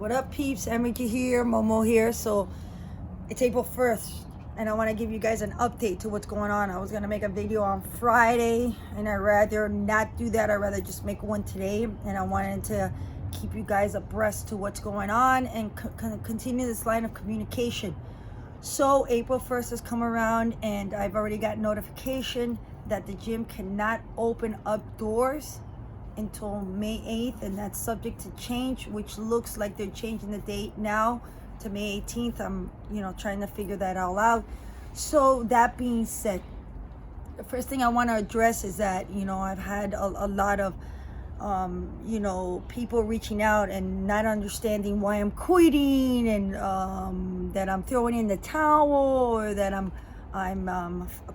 What up, peeps? Ergy here, Momo here. So it's April 1st, and I want to give you guys an update to what's going on. I was going to make a video on Friday, and I'd rather not do that. I'd rather just make one today, and I wanted to keep you guys abreast to what's going on and continue this line of communication. So April 1st has come around, and I've already got notification that the gym cannot open up doors until May 8th, and that's subject to change, which looks like they're changing the date now to May 18th. I'm trying to figure that all out. So that being said, the first thing I want to address is that I've had a lot of people reaching out and not understanding why I'm quitting, and that I'm throwing in the towel, or that I'm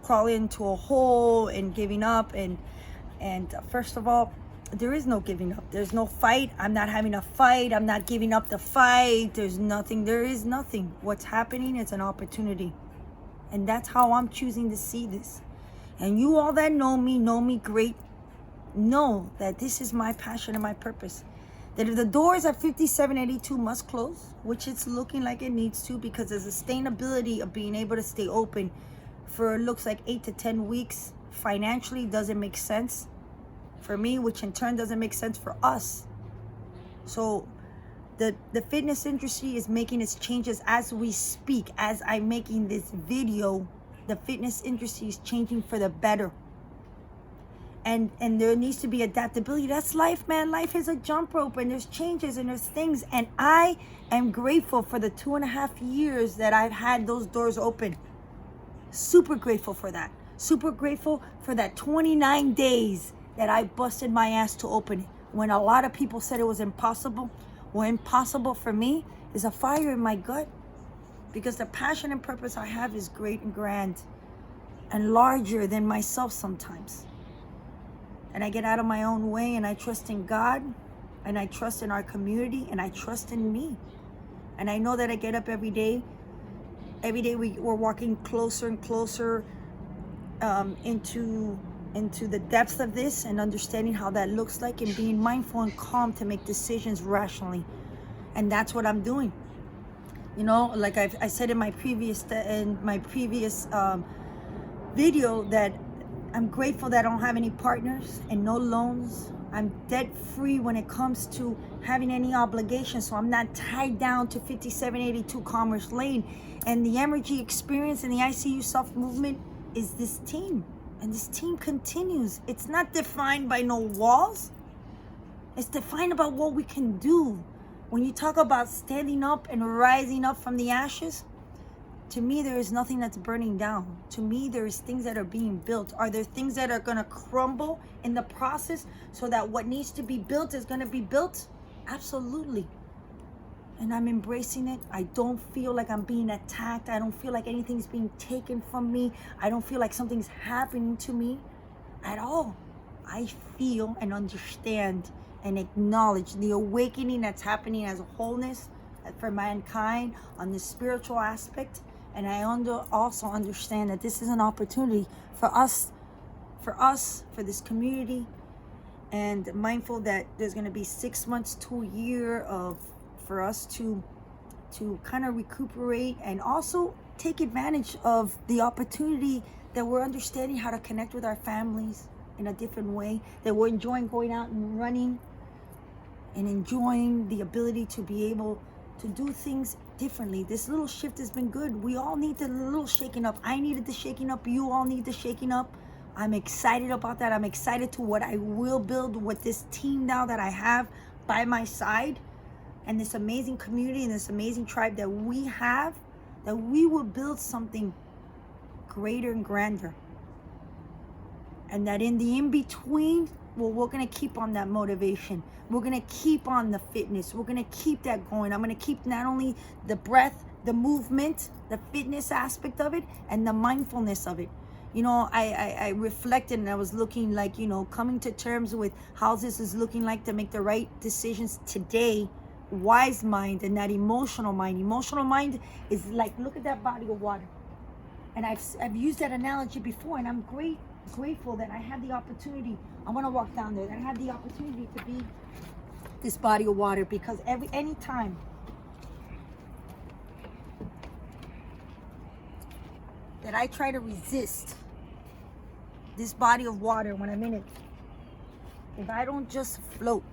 crawling into a hole and giving up. And first of all, there is no giving up. There's no fight. I'm not having a fight. I'm not giving up the fight. There's nothing. There is nothing. What's happening is an opportunity. And that's how I'm choosing to see this. And you all that know me great, know that this is my passion and my purpose. That if the doors at 5782 must close, which it's looking like it needs to, because the sustainability of being able to stay open for it looks like 8 to 10 weeks financially doesn't make sense for me, which in turn doesn't make sense for us. So the fitness industry is making its changes as we speak. As I'm making this video, the fitness industry is changing for the better. And there needs to be adaptability. That's life, man. Life is a jump rope, and there's changes and there's things. And I am grateful for the 2.5 years that I've had those doors open. Super grateful for that. Super grateful for that 29 days that I busted my ass to open it. When a lot of people said it was impossible, well, impossible for me is a fire in my gut, because the passion and purpose I have is great and grand and larger than myself sometimes. And I get out of my own way, and I trust in God, and I trust in our community, and I trust in me. And I know that I get up every day. Every day we're walking closer and closer into the depths of this, and understanding how that looks like, and being mindful and calm to make decisions rationally. And that's what I'm doing. Like I said in my previous video, that I'm grateful that I don't have any partners and no loans. I'm debt free when it comes to having any obligations, so I'm not tied down to 5782 Commerce Lane. And the ergy experience and the ICU Self Movement is this team. And this team continues. It's not defined by no walls. It's defined about what we can do. When you talk about standing up and rising up from the ashes, to me, there is nothing that's burning down. To me, there is things that are being built. Are there things that are going to crumble in the process so that what needs to be built is going to be built? Absolutely. And I'm embracing it. I don't feel like I'm being attacked. I don't feel like anything's being taken from me. I don't feel like something's happening to me at all. I feel and understand and acknowledge the awakening that's happening as a wholeness for mankind on the spiritual aspect. And I also understand that this is an opportunity for us, for this community, and mindful that there's going to be 6 months to a year for us to kind of recuperate, and also take advantage of the opportunity that we're understanding how to connect with our families in a different way, that we're enjoying going out and running, and enjoying the ability to be able to do things differently. This little shift has been good. We all need the little shaking up. I needed the shaking up. You all need the shaking up. I'm excited about that. I'm excited to what I will build with this team now that I have by my side, and this amazing community and this amazing tribe that we have, that we will build something greater and grander. And that in the in-between, well, we're going to keep on that motivation. We're going to keep on the fitness. We're going to keep that going. I'm going to keep not only the breath, the movement, the fitness aspect of it, and the mindfulness of it. I reflected, and I was looking like, coming to terms with how this is looking like to make the right decisions today. Wise mind and that emotional mind. Emotional mind is like, look at that body of water. And I've used that analogy before, and I'm grateful that I had the opportunity. I want to walk down there. That I had the opportunity to be this body of water, because anytime that I try to resist this body of water when I'm in it, if I don't just float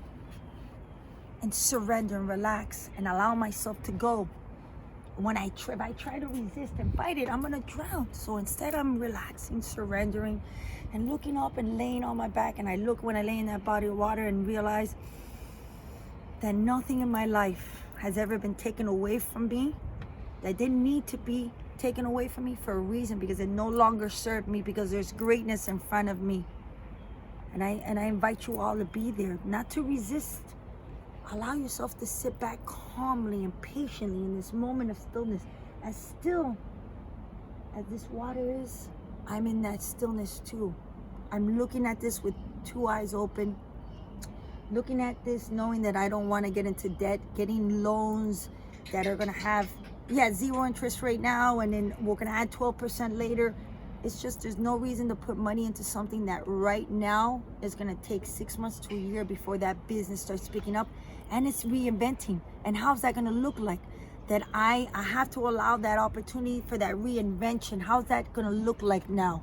and surrender and relax and allow myself to go, when if I try to resist and fight it, I'm gonna drown. So instead, I'm relaxing, surrendering, and looking up and laying on my back. And I look when I lay in that body of water and realize that nothing in my life has ever been taken away from me that didn't need to be taken away from me for a reason, because it no longer served me, because there's greatness in front of me. And I invite you all to be there, not to resist. Allow yourself to sit back calmly and patiently in this moment of stillness. As still as this water is, I'm in that stillness too. I'm looking at this with two eyes open, looking at this knowing that I don't want to get into debt, getting loans that are going to have, 0 interest rate now, and then we're going to add 12% later. It's just, there's no reason to put money into something that right now is going to take 6 months to a year before that business starts picking up, and it's reinventing. And how's that going to look like? That I have to allow that opportunity for that reinvention. How's that going to look like now?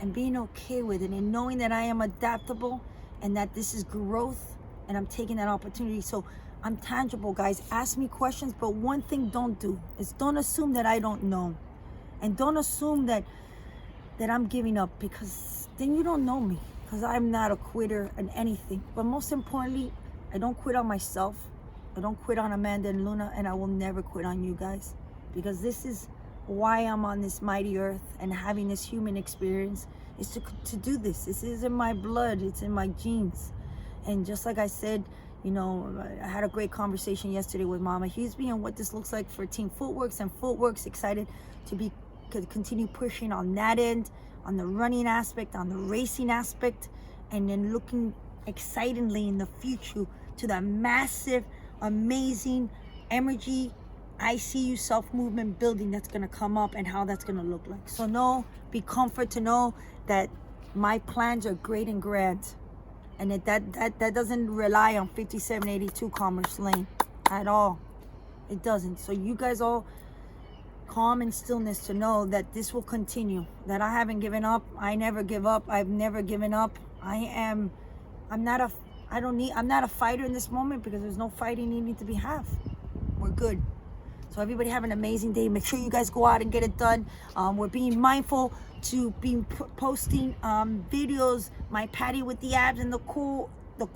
And being okay with it, and knowing that I am adaptable, and that this is growth, and I'm taking that opportunity. So I'm tangible, guys. Ask me questions, but one thing don't do is don't assume that I don't know. And don't assume that I'm giving up, because then you don't know me, because I'm not a quitter in anything. But most importantly, I don't quit on myself. I don't quit on Amanda and Luna, and I will never quit on you guys, because this is why I'm on this mighty earth and having this human experience, is to do this. This is in my blood. It's in my genes. And just like I said, I had a great conversation yesterday with Mama Huseby on what this looks like for Team Footworks, and Footworks excited to continue pushing on that end, on the running aspect, on the racing aspect, and then looking excitedly in the future to the massive, amazing ergy ICU self-movement building that's going to come up, and how that's going to look like. So be comfort to know that my plans are great and grand, and that doesn't rely on 5782 Commerce Lane at all. It doesn't. So you guys all calm and stillness to know that this will continue, that I haven't given up. I never give up. I've never given up. I'm not a fighter in this moment, because there's no fighting needing to be had. We're good. So everybody have an amazing day. Make sure you guys go out and get it done. We're being mindful to be posting videos, my patty with the abs and the core, the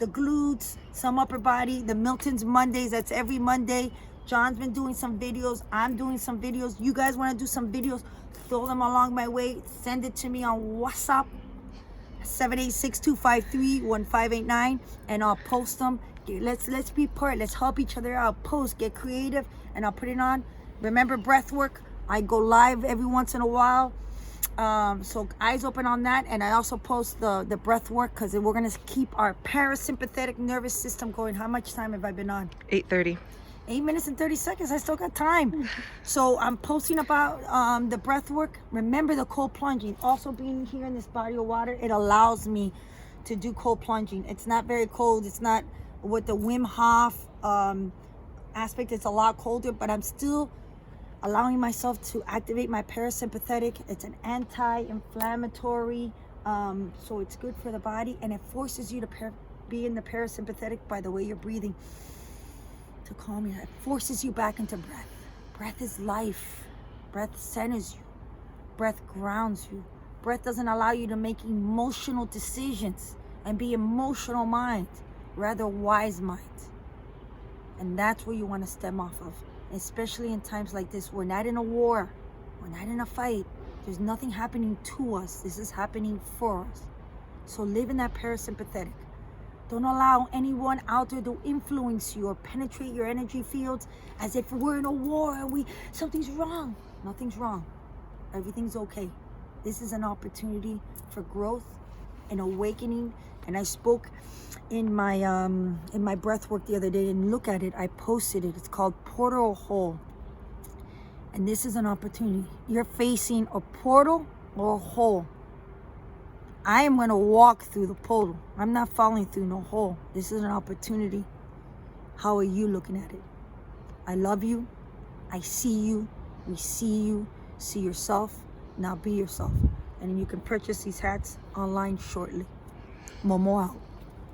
glutes, some upper body, the Milton's Mondays, that's every Monday. John's been doing some videos. I'm doing some videos. You guys want to do some videos? Throw them along my way. Send it to me on WhatsApp, 786-253-1589, and I'll post them. Let's be part. Let's help each other out. Post, get creative, and I'll put it on. Remember breath work. I go live every once in a while. So eyes open on that. And I also post the breath work, because we're going to keep our parasympathetic nervous system going. How much time have I been on? 8:30. 8 minutes and 30 seconds. I still got time. So I'm posting about the breath work. Remember the cold plunging. Also being here in this body of water, it allows me to do cold plunging. It's not very cold. It's not with the Wim Hof aspect. It's a lot colder, but I'm still allowing myself to activate my parasympathetic. It's an anti-inflammatory, so it's good for the body, and it forces you to be in the parasympathetic by the way you're breathing, to calm you. It forces you back into breath. Breath is life. Breath centers you. Breath grounds you. Breath doesn't allow you to make emotional decisions and be emotional mind, rather wise mind. And that's where you want to stem off of, especially in times like this. We're not in a war. We're not in a fight. There's nothing happening to us. This is happening for us. So live in that parasympathetic. Don't allow anyone out there to influence you or penetrate your energy fields as if we're in a war and something's wrong. Nothing's wrong. Everything's okay. This is an opportunity for growth and awakening. And I spoke in my breath work the other day, and look at it. I posted it. It's called Portal Hole. And this is an opportunity. You're facing a portal or a hole. I am going to walk through the portal. I'm not falling through no hole. This is an opportunity. How are you looking at it? I love you. I see you. We see you. See yourself, now be yourself. And you can purchase these hats online shortly. Momo out.